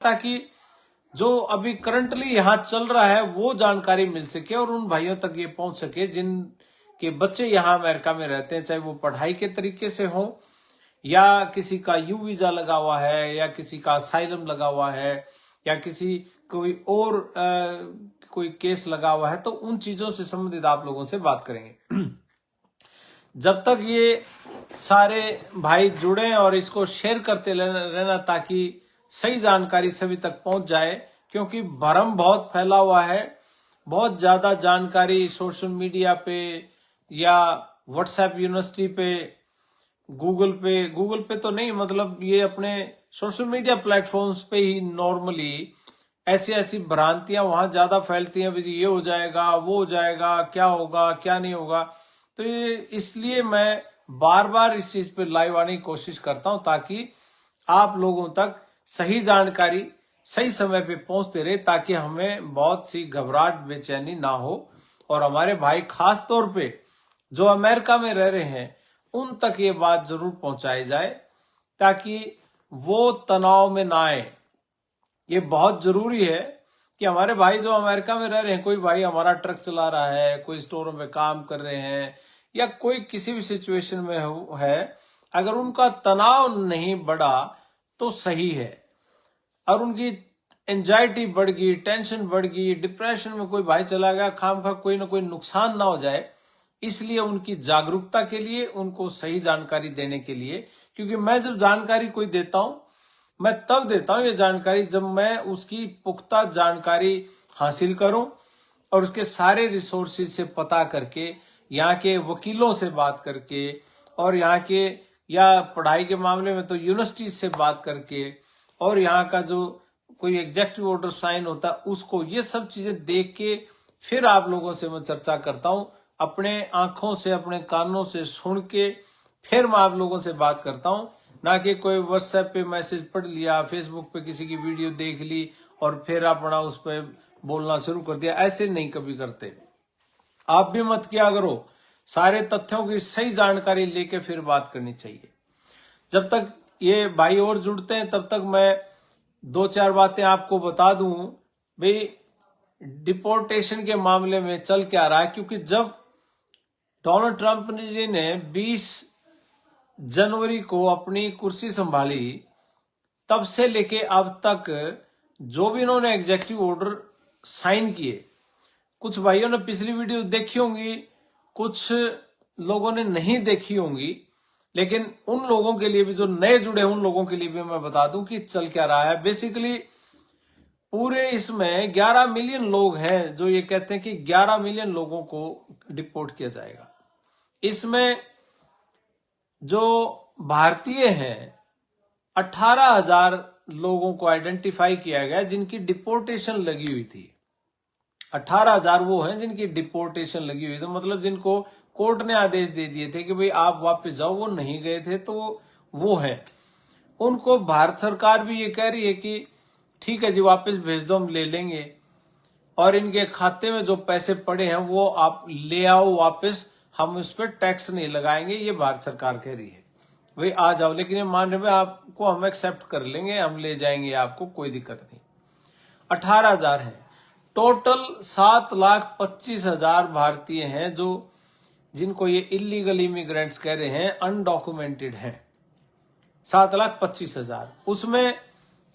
ताकि जो अभी करंटली यहाँ चल रहा है वो जानकारी मिल सके और उन भाइयों तक ये पहुंच सके जिनके बच्चे यहाँ अमेरिका में रहते हैं, चाहे वो पढ़ाई के तरीके से हो या किसी का यू वीजा लगा हुआ है या किसी का असाइलम लगा हुआ है या किसी कोई और कोई केस लगा हुआ है, तो उन चीजों से संबंधित आप लोगों से बात करेंगे। जब तक ये सारे भाई जुड़े और इसको शेयर करते रहना ताकि सही जानकारी सभी तक पहुंच जाए, क्योंकि भ्रम बहुत फैला हुआ है। बहुत ज्यादा जानकारी सोशल मीडिया पे या व्हाट्सएप यूनिवर्सिटी पे, गूगल पे तो नहीं, मतलब ये अपने सोशल मीडिया प्लेटफॉर्म्स पे ही नॉर्मली ऐसी ऐसी भ्रांतियां वहां ज्यादा फैलती हैं, ये हो जाएगा, वो हो जाएगा, क्या होगा, क्या नहीं होगा। तो ये इसलिए मैं बार बार इस चीज पे लाइव आने की कोशिश करता हूं ताकि आप लोगों तक सही जानकारी सही समय पे पहुंचते रहे, ताकि हमें बहुत सी घबराहट बेचैनी ना हो और हमारे भाई खास तौर पे जो अमेरिका में रह रहे हैं उन तक ये बात जरूर पहुंचाई जाए ताकि वो तनाव में ना आए। ये बहुत जरूरी है कि हमारे भाई जो अमेरिका में रह रहे हैं, कोई भाई हमारा ट्रक चला रहा है, कोई स्टोरों में काम कर रहे हैं या कोई किसी भी सिचुएशन में है, अगर उनका तनाव नहीं बढ़ा तो सही है और उनकी एंजाइटी बढ़ गई, टेंशन बढ़ गई, डिप्रेशन में कोई भाई चला गया, खामखा कोई ना कोई नुकसान ना हो जाए, इसलिए उनकी जागरूकता के लिए, उनको सही जानकारी देने के लिए, क्योंकि मैं जब जानकारी कोई देता हूं मैं तब देता हूं ये जानकारी जब मैं उसकी पुख्ता जानकारी हासिल करूं और उसके सारे रिसोर्सेज से पता करके, यहाँ के वकीलों से बात करके और यहाँ के या पढ़ाई के मामले में तो यूनिवर्सिटी से बात करके और यहाँ का जो कोई एग्जेक्टिव ऑर्डर साइन होता है उसको, ये सब चीजें देख के फिर आप लोगों से मैं चर्चा करता हूं, अपने आंखों से अपने कानों से सुन के फिर मैं आप लोगों से बात करता हूं, ना कि कोई व्हाट्सएप पे मैसेज पढ़ लिया, फेसबुक पे किसी की वीडियो देख ली और फिर अपना उस पर बोलना शुरू कर दिया। ऐसे नहीं कभी करते, आप भी मत किया करो। सारे तथ्यों की सही जानकारी लेके फिर बात करनी चाहिए। जब तक ये भाई और जुड़ते हैं तब तक मैं दो चार बातें आपको बता दूं भाई, डिपोर्टेशन के मामले में चल क्या रहा है। क्योंकि जब डोनाल्ड ट्रंप जी ने 20 जनवरी को अपनी कुर्सी संभाली तब से लेके अब तक जो भी इन्होंने एग्जेक्टिव ऑर्डर साइन किए, कुछ भाइयों ने पिछली वीडियो देखी होंगी, कुछ लोगों ने नहीं देखी होंगी, लेकिन उन लोगों के लिए भी जो नए जुड़े उन लोगों के लिए भी मैं बता दूं कि चल क्या रहा है। बेसिकली पूरे इसमें 11 मिलियन लोग हैं जो ये कहते हैं कि 11 मिलियन लोगों को डिपोर्ट किया जाएगा। इसमें जो भारतीय हैं 18,000 लोगों को आइडेंटिफाई किया गया जिनकी डिपोर्टेशन लगी हुई थी। 18,000 वो हैं जिनकी डिपोर्टेशन लगी हुई थी, मतलब जिनको कोर्ट ने आदेश दे दिए थे कि भाई आप वापस जाओ, वो नहीं गए थे, तो वो है। उनको भारत सरकार भी ये कह रही है कि ठीक है जी, वापस भेज दो, हम ले लेंगे और इनके खाते में जो पैसे पड़े हैं वो आप ले आओ वापस, हम उस पर टैक्स नहीं लगाएंगे, ये भारत सरकार कह रही है। भाई आ जाओ, लेकिन ये मान रहे आपको हम एक्सेप्ट कर लेंगे, हम ले जाएंगे आपको, कोई दिक्कत नहीं। 18,000 है टोटल। 7,25,000 भारतीय हैं जो जिनको ये इलीगल इमिग्रेंट्स कह रहे हैं, अनडॉक्यूमेंटेड हैं 7,25,000। उसमें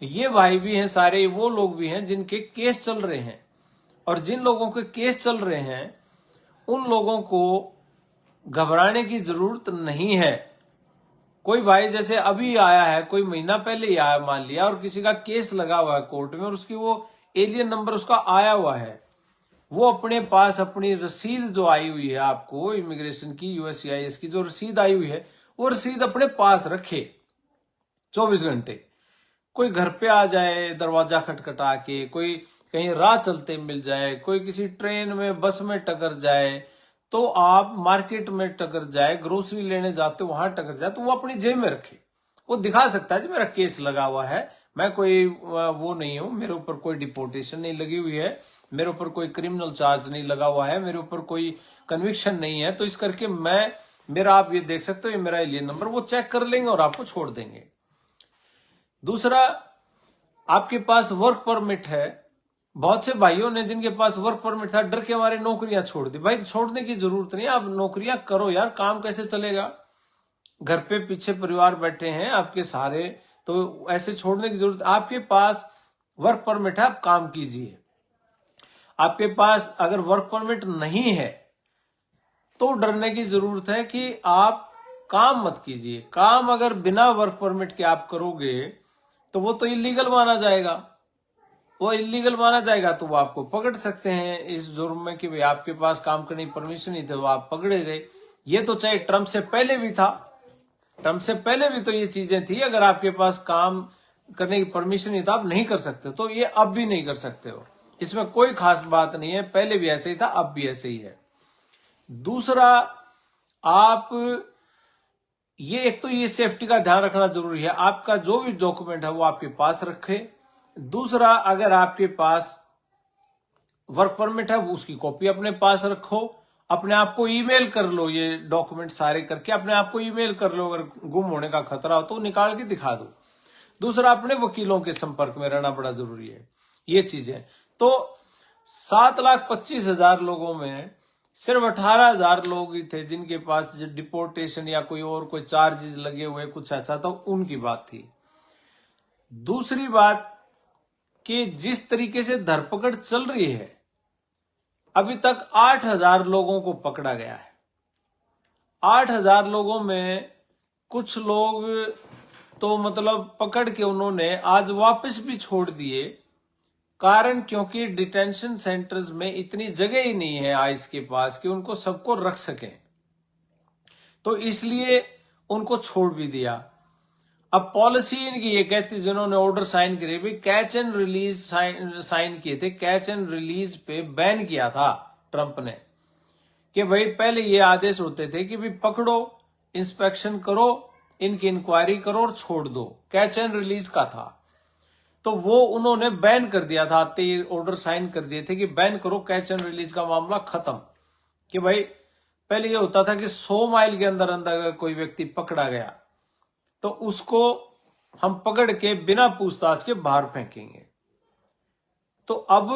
ये भाई भी हैं, सारे वो लोग भी हैं जिनके केस चल रहे हैं, और जिन लोगों के केस चल रहे हैं उन लोगों को घबराने की जरूरत नहीं है। कोई भाई जैसे अभी आया है, कोई महीना पहले ही आया मान लिया, और किसी का केस लगा हुआ है कोर्ट में और उसकी वो एलियन नंबर उसका आया हुआ है, वो अपने पास अपनी रसीद जो आई हुई है, आपको इमिग्रेशन की, यूएससीआईएस की जो रसीद आई हुई है, वो रसीद अपने पास रखे 24 घंटे। कोई घर पे आ जाए दरवाजा खटखटा के, कोई कहीं राह चलते मिल जाए, कोई किसी ट्रेन में बस में टकर जाए, तो आप मार्केट में टकर जाए, ग्रोसरी लेने जाते वहां टकर जाए, तो वो अपनी जेब में रखे। वो दिखा सकता है जी मेरा केस लगा हुआ है, मैं कोई वो नहीं हूं, मेरे ऊपर कोई डिपोर्टेशन नहीं लगी हुई है, मेरे ऊपर कोई क्रिमिनल चार्ज नहीं लगा हुआ है, मेरे ऊपर कोई कन्विक्शन नहीं है, तो इस करके मेरा आप ये देख सकते हो, ये मेरा एलियन नंबर, वो चेक कर लेंगे और आपको छोड़ देंगे। दूसरा, आपके पास वर्क परमिट है, बहुत से भाइयों ने जिनके पास वर्क परमिट था डर के हमारे नौकरियां छोड़ दी। भाई छोड़ने की जरूरत नहीं, आप नौकरियां करो यार, काम कैसे चलेगा? घर पे पीछे परिवार बैठे हैं आपके सारे, तो ऐसे छोड़ने की जरूरत। आपके पास वर्क परमिट है, आप काम कीजिए। आपके पास अगर वर्क परमिट नहीं है तो डरने की जरूरत है कि आप काम मत कीजिए। काम अगर बिना वर्क परमिट के आप करोगे तो वो तो इलीगल माना जाएगा। वो इलीगल माना जाएगा तो वो आपको पकड़ सकते हैं इस जुर्म में कि भाई आपके पास काम करने की परमिशन नहीं थी, वो आप पकड़े गए। ये तो चाहे ट्रम्प से पहले भी था, ट्रम्प से पहले भी तो ये चीजें थी। अगर आपके पास काम करने की परमिशन नहीं था, आप नहीं कर सकते, तो ये अब भी नहीं कर सकते हो। इसमें कोई खास बात नहीं है, पहले भी ऐसे ही था, अब भी ऐसे ही है। दूसरा, आप ये एक तो ये सेफ्टी का ध्यान रखना जरूरी है, आपका जो भी डॉक्यूमेंट है वो आपके पास रखें। दूसरा, अगर आपके पास वर्क परमिट है वो उसकी कॉपी अपने पास रखो। अपने आप को ईमेल कर लो, ये डॉक्यूमेंट सारे करके अपने आप को ईमेल कर लो। अगर गुम होने का खतरा हो तो निकाल के दिखा दो। दूसरा, अपने वकीलों के संपर्क में रहना बड़ा जरूरी है। ये चीजें तो 7,25,000 लोगों में सिर्फ 18,000 लोग ही थे जिनके पास डिपोर्टेशन या कोई और कोई चार्जेस लगे हुए कुछ ऐसा, तो उनकी बात थी। दूसरी बात कि जिस तरीके से धरपकड़ चल रही है, अभी तक 8,000 लोगों को पकड़ा गया है। 8,000 लोगों में कुछ लोग तो मतलब पकड़ के उन्होंने आज वापस भी छोड़ दिए। कारण क्योंकि डिटेंशन सेंटर्स में इतनी जगह ही नहीं है आईस के पास कि उनको सबको रख सकें, तो इसलिए उनको छोड़ भी दिया। अब पॉलिसी इनकी ये कहती, जिन्होंने ऑर्डर साइन करे भी कैच एंड रिलीज साइन किए थे, कैच एंड रिलीज पे बैन किया था ट्रंप ने कि भाई पहले ये आदेश होते थे कि भाई पकड़ो, इंस्पेक्शन करो, इनकी इंक्वायरी करो और छोड़ दो, कैच एंड रिलीज का था। तो वो उन्होंने बैन कर दिया था, आते ही ऑर्डर साइन कर दिए थे कि बैन करो, कैच एंड रिलीज का मामला खत्म। कि भाई पहले ये होता था कि 100 माइल के अंदर अंदर अगर कोई व्यक्ति पकड़ा गया तो उसको हम पकड़ के बिना पूछताछ के बाहर फेंकेंगे। तो अब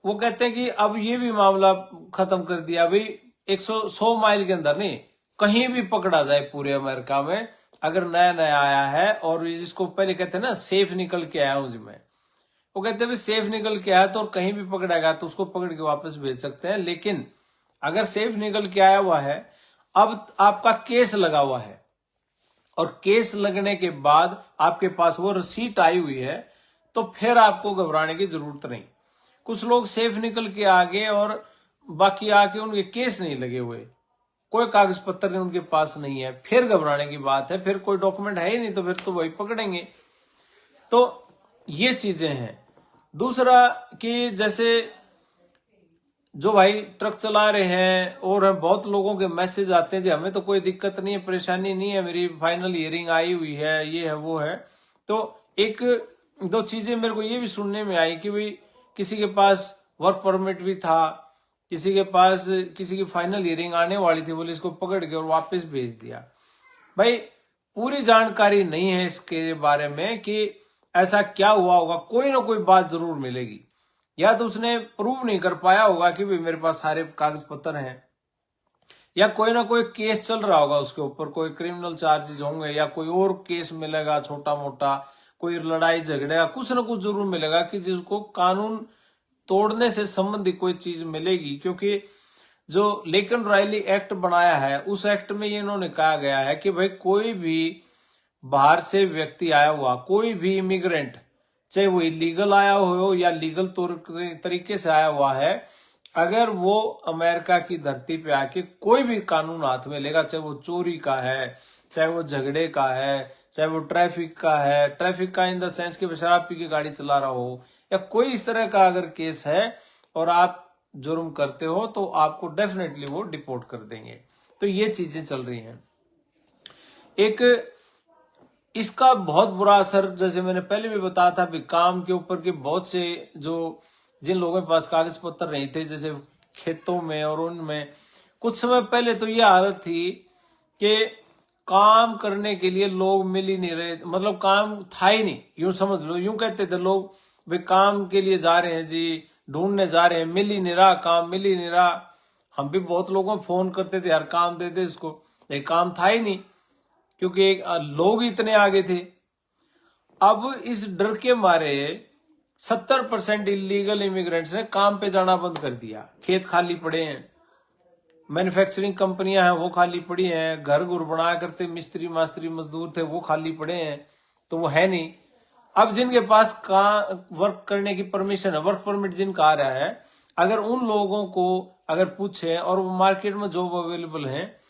वो कहते हैं कि अब ये भी मामला खत्म कर दिया, भाई 100 माइल के अंदर नहीं, कहीं भी पकड़ा जाए पूरे अमेरिका में, अगर नया नया आया है और जिसको पहले कहते हैं ना सेफ निकल के आया हूं मैं, वो कहते हैं सेफ निकल के आया तो और कहीं भी पकड़ा गया तो उसको पकड़ के वापस भेज सकते हैं। लेकिन अगर सेफ निकल के आया हुआ है, अब आपका केस लगा हुआ है और केस लगने के बाद आपके पास वो रसीट आई हुई है, तो फिर आपको घबराने की जरूरत नहीं। कुछ लोग सेफ निकल के आ गए और बाकी आके उनके केस नहीं लगे हुए, कोई कागज पत्र नहीं उनके पास नहीं है, फिर घबराने की बात है, फिर कोई डॉक्यूमेंट है ही नहीं तो फिर तो वही पकड़ेंगे। तो ये चीजें हैं। दूसरा कि जैसे जो भाई ट्रक चला रहे हैं और बहुत लोगों के मैसेज आते हैं जी हमें तो कोई दिक्कत नहीं है, परेशानी नहीं है, मेरी फाइनल हियरिंग आई हुई है, ये है वो है। तो एक दो चीजें मेरे को ये भी सुनने में आई कि भाई किसी के पास वर्क परमिट भी था, किसी के पास किसी की फाइनल हियरिंग आने वाली थी, बोले इसको पकड़ के और वापस भेज दिया। भाई पूरी जानकारी नहीं है इसके बारे में कि ऐसा क्या हुआ होगा, कोई ना कोई बात जरूर मिलेगी। या तो उसने प्रूव नहीं कर पाया होगा कि भाई मेरे पास सारे कागज पत्र हैं, या कोई ना कोई केस चल रहा होगा उसके ऊपर, कोई क्रिमिनल चार्जेस होंगे या कोई और केस मिलेगा छोटा मोटा, कोई लड़ाई झगड़े, कुछ ना कुछ जरूर मिलेगा कि जिसको कानून तोड़ने से संबंधित कोई चीज मिलेगी। क्योंकि जो लेकिन रायली एक्ट बनाया है उस एक्ट में ये इन्होंने कहा गया है कि भाई कोई भी बाहर से व्यक्ति आया हुआ, कोई भी इमिग्रेंट, चाहे वो इलीगल आया हो या लीगल तरीके से आया हुआ है, अगर वो अमेरिका की धरती पे आके कोई भी कानून हाथ में लेगा, चाहे वो चोरी का है, चाहे वो झगड़े का है, चाहे वो ट्रैफिक का है, ट्रैफिक का इन द सेंस कि शराब पी के गाड़ी चला रहा हो, या कोई इस तरह का अगर केस है और आप जुर्म करते हो तो आपको डेफिनेटली वो डिपोर्ट कर देंगे। तो ये चीजें चल रही हैं। एक इसका बहुत बुरा असर, जैसे मैंने पहले भी बताया था, भी काम के ऊपर के बहुत से जो जिन लोगों के पास कागज पत्र नहीं थे, जैसे खेतों में और उनमें, कुछ समय पहले तो ये हालत थी कि काम करने के लिए लोग मिल ही नहीं रहे, मतलब काम था ही नहीं, यूं समझ लो। यूं कहते थे लोग, वे काम के लिए जा रहे हैं जी, ढूंढने जा रहे हैं, मिल ही नहीं रहा, काम मिल ही नहीं रहा। हम भी बहुत लोगों को फोन करते थे, यार काम दे दे इसको, ये काम था ही नहीं, क्योंकि लोग इतने आगे थे। अब इस डर के मारे 70% इलीगल इमिग्रेंट्स ने काम पे जाना बंद कर दिया। खेत खाली पड़े हैं, मैन्युफैक्चरिंग कंपनियां हैं वो खाली पड़ी हैं, घर घुर बनाया करते मिस्त्री मास्त्री मजदूर थे वो खाली पड़े हैं, तो वो है नहीं। अब जिनके पास वर्क करने की परमिशन है, वर्क परमिट जिनका आ रहा है, अगर उन लोगों को अगर पूछे और वो मार्केट में जॉब अवेलेबल है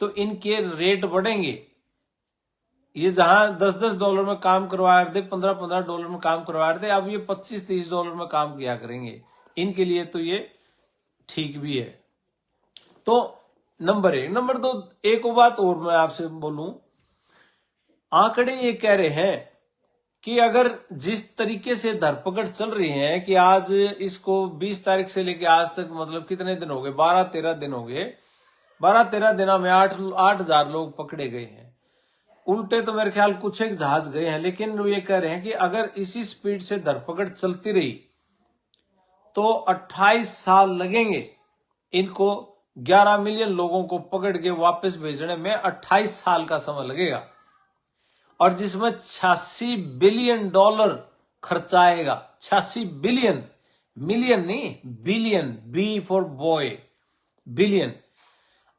तो इनके रेट बढ़ेंगे। ये जहां $10 में काम करवा रहे थे, $15 में काम करवा रहे थे, अब ये $25-30 में काम किया करेंगे। इनके लिए तो ये ठीक भी है। तो नंबर 1। नंबर 2, एक बात और मैं आपसे बोलूं, आंकड़े ये कह रहे हैं कि अगर जिस तरीके से धरपकड़ चल रही है कि आज इसको 20 तारीख से लेके आज तक, मतलब कितने दिन हो गए, 12-13 दिन हो गए, 12-13 दिनों में 8,000 लोग पकड़े गए हैं। उल्टे तो मेरे ख्याल कुछ एक जहाज गए हैं, लेकिन ये कह रहे हैं कि अगर इसी स्पीड से धरपकड़ चलती रही तो 28 साल लगेंगे इनको 11 मिलियन लोगों को पकड़ के वापस भेजने में। 28 साल का समय लगेगा, और जिसमें $86 बिलियन खर्चा आएगा। 86 बिलियन, मिलियन नहीं, billion, B for boy, billion.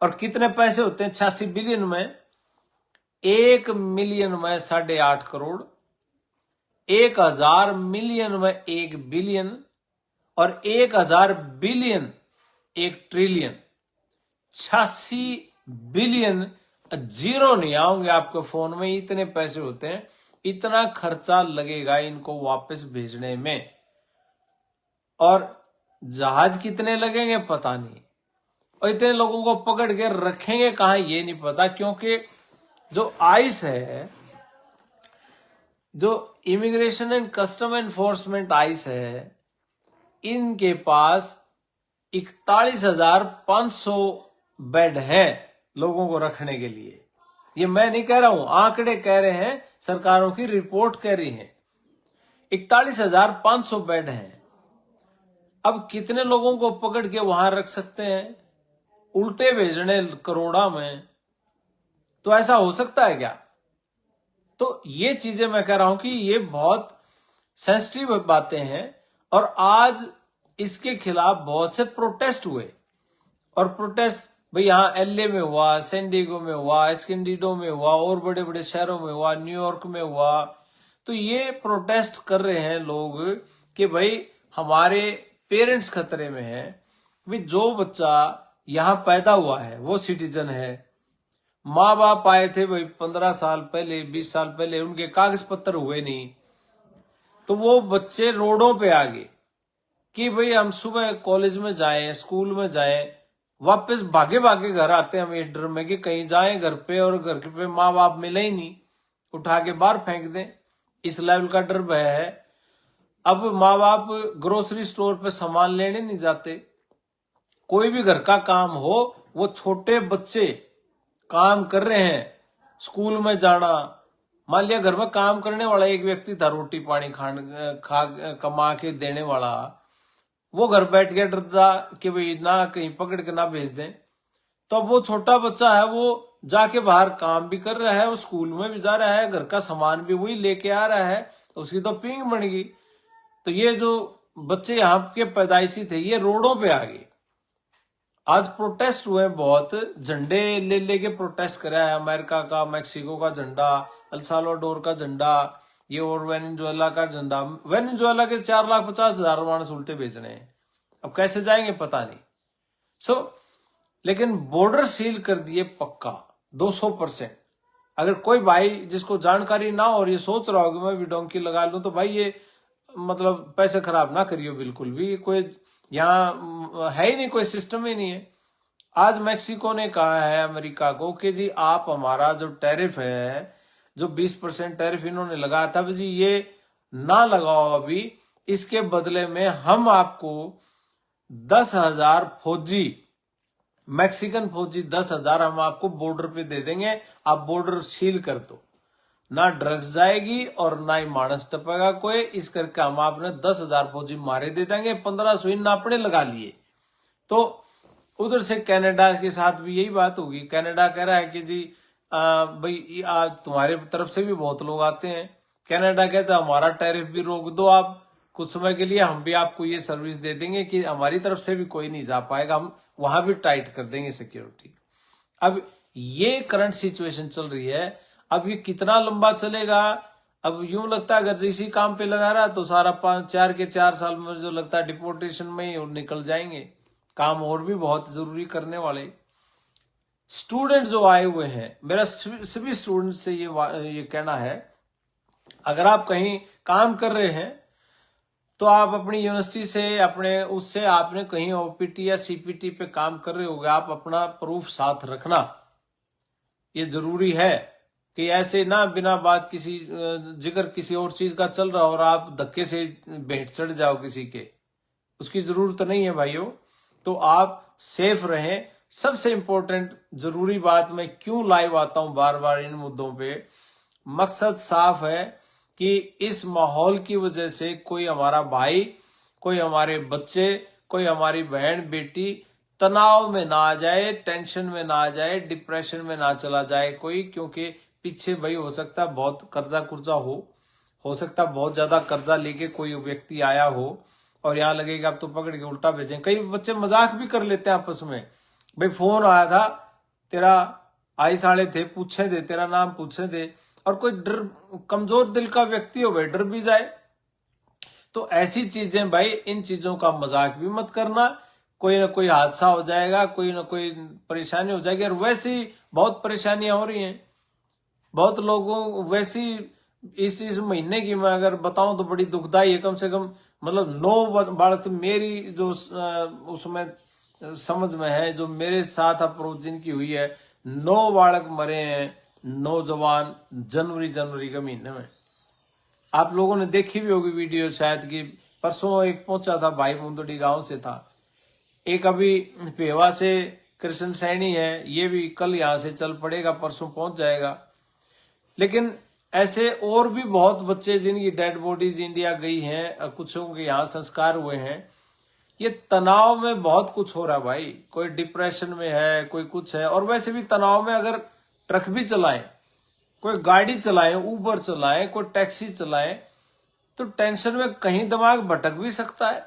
और कितने पैसे होते हैं 86 बिलियन में? 1 मिलियन में 8.5 करोड़, 1000 मिलियन में 1 बिलियन, और 1000 बिलियन 1 ट्रिलियन। 86 बिलियन जीरो नहीं आओगे आपके फोन में, इतने पैसे होते हैं, इतना खर्चा लगेगा इनको वापस भेजने में। और जहाज कितने लगेंगे पता नहीं, और इतने लोगों को पकड़ के रखेंगे कहां ये नहीं पता, क्योंकि जो आइस है, जो immigration and custom enforcement ice है, इनके पास 41,500 बेड है लोगों को रखने के लिए। ये मैं नहीं कह रहा हूं, आंकड़े कह रहे हैं, सरकारों की रिपोर्ट कह रही है 41,500 बेड हैं। अब कितने लोगों को पकड़ के वहां रख सकते हैं? उल्टे भेजने करोड़ा में, तो ऐसा हो सकता है क्या? तो ये चीजें मैं कह रहा हूं कि ये बहुत सेंसिटिव बातें हैं, और आज इसके खिलाफ बहुत से प्रोटेस्ट हुए। और प्रोटेस्ट भाई यहाँ एलए में हुआ, सैनडिएगो में हुआ, एस्किंडिडो में हुआ, और बड़े बड़े शहरों में हुआ, न्यूयॉर्क में हुआ। तो ये प्रोटेस्ट कर रहे हैं लोग कि भाई हमारे पेरेंट्स खतरे में हैं। भाई जो बच्चा यहाँ पैदा हुआ है वो सिटीजन है, माँ बाप आए थे भाई 15 साल पहले, 20 साल पहले, उनके कागज पत्र हुए नहीं, तो वो बच्चे रोडों पे आ गए कि भाई हम सुबह कॉलेज में जाएं, स्कूल में जाएं, वापस भागे भागे घर आते हैं हम इस डर में कि कहीं जाएं घर पे और घर पे माँ बाप मिले ही नहीं, उठा के बाहर फेंक दें, इस लेवल का डर भय है। अब माँ बाप ग्रोसरी स्टोर पे सामान लेने नहीं जाते, कोई भी घर का काम हो, वो छोटे बच्चे काम कर रहे हैं, स्कूल में जाना। मान लिया घर में काम करने वाला एक व्यक्ति था, रोटी पानी कमा के देने वाला, वो घर बैठ के डरता कि भाई ना कहीं पकड़ के ना भेज दें। तो वो छोटा बच्चा है, वो जाके बाहर काम भी कर रहा है, वो स्कूल में भी जा रहा है, घर का सामान भी वही लेके आ रहा है, तो उसकी तो पिंग बन गई। तो ये जो बच्चे यहाँ के पैदाइशी थे, ये रोडों पे आ गए। आज प्रोटेस्ट हुए बहुत, झंडे ले लेके प्रोटेस्ट करा है, अमेरिका का, मैक्सिको का झंडा, अल साल्वाडोर का झंडा, ये और वेनेजुएला का झंडा। वेनेजुएला के 4,50,000 मानस उल्टे बेचने हैं, अब कैसे जाएंगे पता नहीं। लेकिन बॉर्डर सील कर दिए पक्का 200%। अगर कोई भाई जिसको जानकारी ना हो और ये सोच रहा हो कि मैं भी डोंकी लगा लूं, तो भाई ये मतलब पैसे खराब ना करियो बिल्कुल भी, कोई यहाँ है ही नहीं, कोई सिस्टम ही नहीं है। आज मैक्सिको ने कहा है अमेरिका को कि जी आप हमारा जो टैरिफ है, जो 20% टैरिफ इन्होंने लगाया था, जी ये ना लगाओ अभी, इसके बदले में हम आपको 10,000 फौजी मैक्सिकन फौजी 10,000 हम आपको बॉर्डर पे दे देंगे, आप बॉर्डर सील कर दो, ना ड्रग्स जाएगी और ना ही मानस टपेगा कोई। इस करके हम आपने 10,000 फौजी मारे दे देंगे, 1500 इन आपने लगा लिए। तो उधर से कनाडा के साथ भी यही बात होगी। कनाडा कह रहा है कि जी भाई आज तुम्हारे तरफ से भी बहुत लोग आते हैं। कनाडा कहता है हमारा टैरिफ भी रोक दो आप कुछ समय के लिए, हम भी आपको ये सर्विस दे देंगे कि हमारी तरफ से भी कोई नहीं जा पाएगा, हम वहां भी टाइट कर देंगे सिक्योरिटी। अब ये करंट सिचुएशन चल रही है, अब ये कितना लंबा चलेगा। अब यूं लगता है अगर इसी काम पे लगा रहा तो सारा 4 साल में जो लगता है डिपोर्टेशन में ही निकल जाएंगे। काम और भी बहुत जरूरी करने वाले। स्टूडेंट जो आए हुए हैं, मेरा सभी स्टूडेंट से ये कहना है, अगर आप कहीं काम कर रहे हैं तो आप अपनी यूनिवर्सिटी से अपने उससे आपने कहीं ओपीटी या सीपीटी पे काम कर रहे होगे, आप अपना प्रूफ साथ रखना। ये जरूरी है कि ऐसे ना बिना बात किसी जिक्र किसी और चीज का चल रहा और आप धक्के से भेंट चढ़ जाओ किसी के, उसकी जरूरत नहीं है भाइयों। तो आप सेफ रहें। सबसे इंपॉर्टेंट जरूरी बात मैं क्यों लाइव आता हूं बार बार इन मुद्दों पे, मकसद साफ है कि इस माहौल की वजह से कोई हमारा भाई, कोई हमारे बच्चे, कोई हमारी बहन बेटी तनाव में ना आ जाए, टेंशन में ना आ जाए, डिप्रेशन में ना चला जाए कोई। क्योंकि पीछे भाई हो सकता है बहुत कर्जा कुर्जा हो सकता है बहुत ज्यादा कर्जा लेके कोई व्यक्ति आया हो और यहाँ लगेगा अब तो पकड़ के उल्टा भेजें। कई बच्चे मजाक भी कर लेते हैं आपस में, भाई फोन आया था तेरा, आई साले थे पूछे दे, तेरा नाम पूछे दे। और कोई डर कमजोर दिल का व्यक्ति हो भाई डर भी जाए। तो ऐसी चीजें भाई, इन चीजों का मजाक भी मत करना। कोई ना कोई हादसा हो जाएगा, कोई ना कोई परेशानी हो जाएगी। और वैसे ही बहुत परेशानियां हो रही हैं बहुत लोगों, वैसी इस महीने की मैं अगर बताऊं तो बड़ी दुखदाई है। कम से कम मतलब 9 बालक मेरी जो उसमें समझ में है, जो मेरे साथ अप्रोच जिनकी हुई है, 9 बालक मरे हैं नौजवान जनवरी के महीने में। आप लोगों ने देखी भी होगी वीडियो शायद कि परसों एक पहुंचा था भाई मुंदड़ी गांव से था, एक अभी पेवा से कृष्ण सैनी है, ये भी कल यहां से चल पड़ेगा, परसों पहुंच जाएगा। लेकिन ऐसे और भी बहुत बच्चे जिनकी डेड बॉडीज इंडिया गई हैं, कुछ के यहाँ संस्कार हुए हैं। ये तनाव में बहुत कुछ हो रहा है भाई, कोई डिप्रेशन में है, कोई कुछ है। और वैसे भी तनाव में अगर ट्रक भी चलाएं, कोई गाड़ी चलाएं, उबर चलाएं, कोई टैक्सी चलाएं, तो टेंशन में कहीं दिमाग भटक भी सकता है।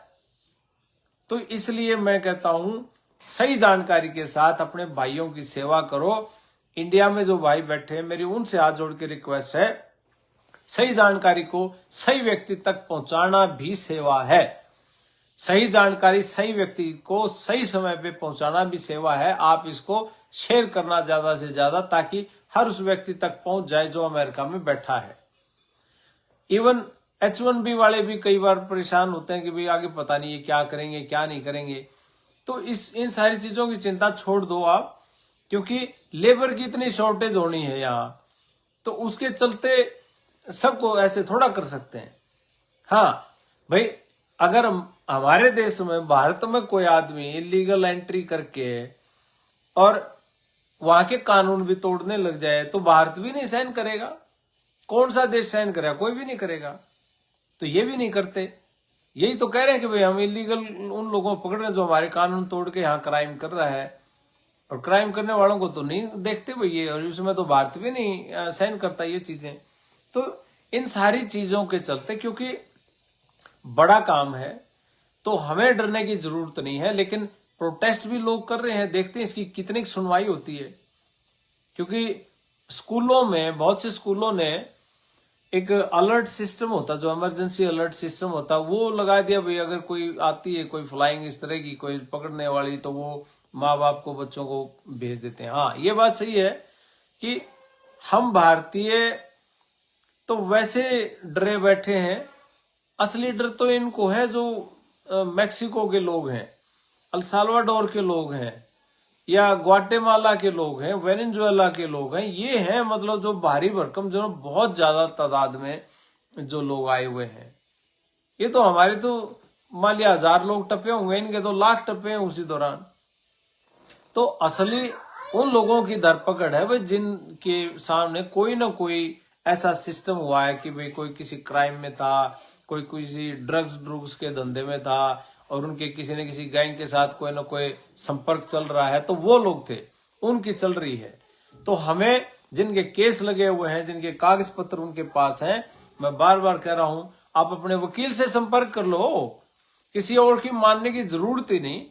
तो इसलिए मैं कहता हूं सही जानकारी के साथ अपने भाइयों की सेवा करो। इंडिया में जो भाई बैठे हैं, मेरी उनसे हाथ जोड़ के रिक्वेस्ट है, सही जानकारी को सही व्यक्ति तक पहुंचाना भी सेवा है। सही जानकारी सही व्यक्ति को सही समय पे पहुंचाना भी सेवा है। आप इसको शेयर करना ज्यादा से ज्यादा, ताकि हर उस व्यक्ति तक पहुंच जाए जो अमेरिका में बैठा है। इवन H1B वाले भी कई बार परेशान होते हैं कि भाई आगे पता नहीं है क्या करेंगे क्या नहीं करेंगे। तो इन सारी चीजों की चिंता छोड़ दो आप, क्योंकि लेबर की इतनी शॉर्टेज होनी है यहाँ, तो उसके चलते सबको ऐसे थोड़ा कर सकते हैं। हाँ भाई, अगर हमारे देश में भारत में कोई आदमी इलीगल एंट्री करके और वहां के कानून भी तोड़ने लग जाए तो भारत भी नहीं सहन करेगा। कौन सा देश सहन करेगा? कोई भी नहीं करेगा। तो ये भी नहीं करते, यही तो कह रहे हैं कि भाई हम इलीगल उन लोगों को पकड़ रहे हैं जो हमारे कानून तोड़ के यहाँ क्राइम कर रहा है, और क्राइम करने वालों को तो नहीं देखते भाई ये, और उसमें तो भारत भी नहीं सहन करता ये चीजें। तो इन सारी चीजों के चलते, क्योंकि बड़ा काम है तो हमें डरने की जरूरत नहीं है। लेकिन प्रोटेस्ट भी लोग कर रहे हैं, देखते हैं इसकी कितनी सुनवाई होती है। क्योंकि स्कूलों में, बहुत से स्कूलों ने एक अलर्ट सिस्टम होता, जो इमरजेंसी अलर्ट सिस्टम होता, वो लगा दिया भाई अगर कोई आती है कोई फ्लाइंग इस तरह की कोई पकड़ने वाली, तो वो माँ बाप को बच्चों को भेज देते हैं। हाँ, ये बात सही है कि हम भारतीय तो वैसे डरे बैठे हैं, असली डर तो इनको है जो मैक्सिको के लोग हैं, अल साल्वाडोर के लोग हैं, या ग्वाटेमाला के लोग हैं, वेनेजुएला के लोग हैं। ये हैं मतलब जो भारी भरकम, जो बहुत ज्यादा तादाद में जो लोग आए हुए हैं। ये तो हमारे तो मान लिया 1000 लोग टपे होंगे, इनके तो लाख टपे हैं उसी दौरान। तो असली उन लोगों की धरपकड़ है भाई जिनके सामने कोई ना कोई ऐसा सिस्टम हुआ है कि भाई कोई किसी क्राइम में था, कोई किसी ड्रग्स के धंधे में था और उनके किसी न किसी गैंग के साथ कोई ना कोई संपर्क चल रहा है, तो वो लोग थे, उनकी चल रही है। तो हमें जिनके केस लगे हुए हैं, जिनके कागज पत्र उनके पास हैं, मैं बार बार कह रहा हूं, आप अपने वकील से संपर्क कर लो, किसी और की मानने की जरूरत ही नहीं।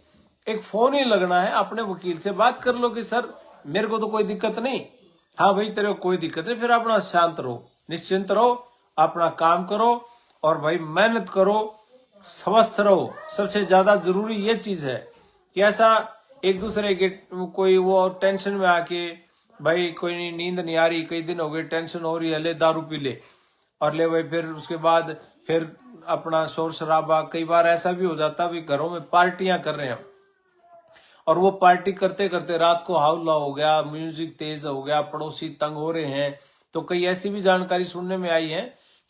एक फोन ही लगना है, अपने वकील से बात कर लो कि सर मेरे को तो कोई दिक्कत नहीं। हाँ भाई तेरे को कोई दिक्कत नहीं, फिर अपना शांत रहो, निश्चिंत रहो, अपना काम करो और भाई मेहनत करो, स्वस्थ रहो। सबसे ज्यादा जरूरी ये चीज है कि ऐसा एक दूसरे के कोई वो टेंशन में आके भाई कोई नींद नहीं आ रही, कई दिन हो गए टेंशन हो रही है, ले दारू पी ले और ले भाई, फिर उसके बाद फिर अपना शोर शराबा। कई बार ऐसा भी हो जाता भी घरों में पार्टियां कर रहे हैं और वो पार्टी करते करते रात को हाउला हो गया, म्यूजिक तेज हो गया, पड़ोसी तंग हो रहे हैं। तो कई ऐसी भी जानकारी सुनने में आई है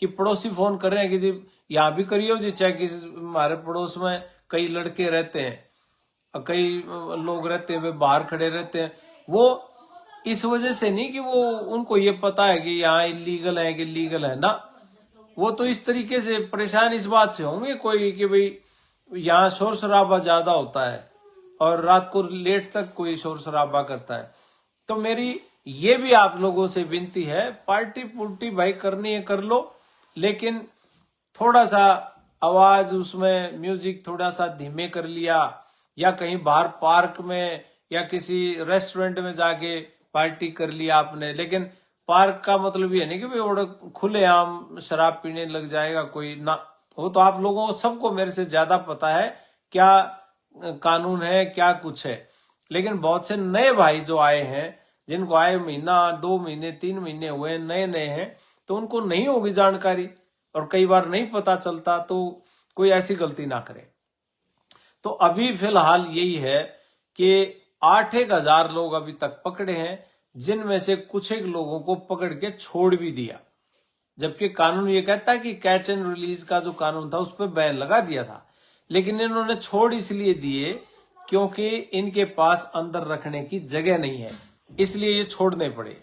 कि पड़ोसी फोन कर रहे हैं कि जी यहाँ भी करियो जी, चाहे किसी हमारे पड़ोस में कई लड़के रहते हैं, कई लोग रहते हैं, वे बाहर खड़े रहते हैं। वो इस वजह से नहीं कि वो उनको ये पता है कि यहाँ इलीगल है कि लीगल है ना, वो तो इस तरीके से परेशान इस बात से होंगे कोई कि भाई यहाँ शोर शराबा ज्यादा होता है और रात को लेट तक कोई शोर शराबा करता है। तो मेरी ये भी आप लोगों से विनती है, पार्टी पुर्टी भाई करनी है कर लो, लेकिन थोड़ा सा आवाज उसमें म्यूजिक थोड़ा सा धीमे कर लिया, या कहीं बाहर पार्क में या किसी रेस्टोरेंट में जाके पार्टी कर लिया आपने। लेकिन पार्क का मतलब ये नहीं कि भाई और खुलेआम शराब पीने लग जाएगा कोई ना, वो तो आप लोगों को सबको मेरे से ज्यादा पता है क्या कानून है क्या कुछ है। लेकिन बहुत से नए भाई जो आए हैं, जिनको आए महीना 2 महीने 3 महीने हुए, नए नए हैं, तो उनको नहीं होगी जानकारी और कई बार नहीं पता चलता, तो कोई ऐसी गलती ना करे। तो अभी फिलहाल यही है कि 8-1000 लोग अभी तक पकड़े हैं, जिनमें से कुछ एक लोगों को पकड़ के छोड़ भी दिया, जबकि कानून ये कहता है कि कैच एंड रिलीज का जो कानून था उस पर बैन लगा दिया था। लेकिन इन्होंने छोड़ इसलिए दिए क्योंकि इनके पास अंदर रखने की जगह नहीं है, इसलिए ये छोड़ने पड़े।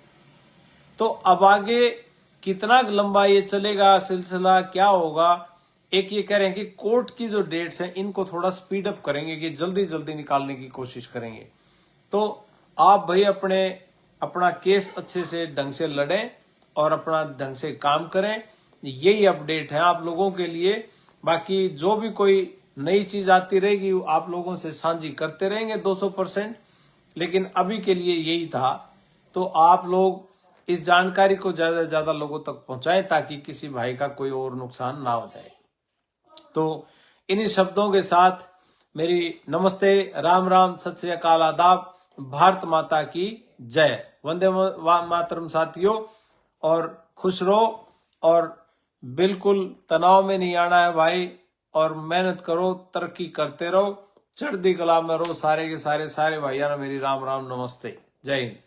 तो अब आगे कितना लंबा ये चलेगा सिलसिला, क्या होगा? एक ये कह रहे हैं कि कोर्ट की जो डेट्स हैं इनको थोड़ा स्पीड अप करेंगे, कि जल्दी जल्दी निकालने की कोशिश करेंगे। तो आप भाई अपना केस अच्छे से ढंग से लड़ें और अपना ढंग से काम करें, यही अपडेट है आप लोगों के लिए। बाकी जो भी कोई नई चीज आती रहेगी आप लोगों से साझी करते रहेंगे 200%, लेकिन अभी के लिए यही था। तो आप लोग इस जानकारी को ज्यादा से ज्यादा लोगों तक पहुंचाएं ताकि किसी भाई का कोई और नुकसान ना हो जाए। तो इन्हीं शब्दों के साथ मेरी नमस्ते, राम राम, सत श्री अकाल, आदाब, भारत माता की जय, वंदे मातरम साथियों। और खुश रहो और बिल्कुल तनाव में नहीं आना है भाई, और मेहनत करो, तरक्की करते रहो, चढ़ती कला में रहो। सारे के सारे भाइयों ने मेरी राम राम नमस्ते, जय हिंद।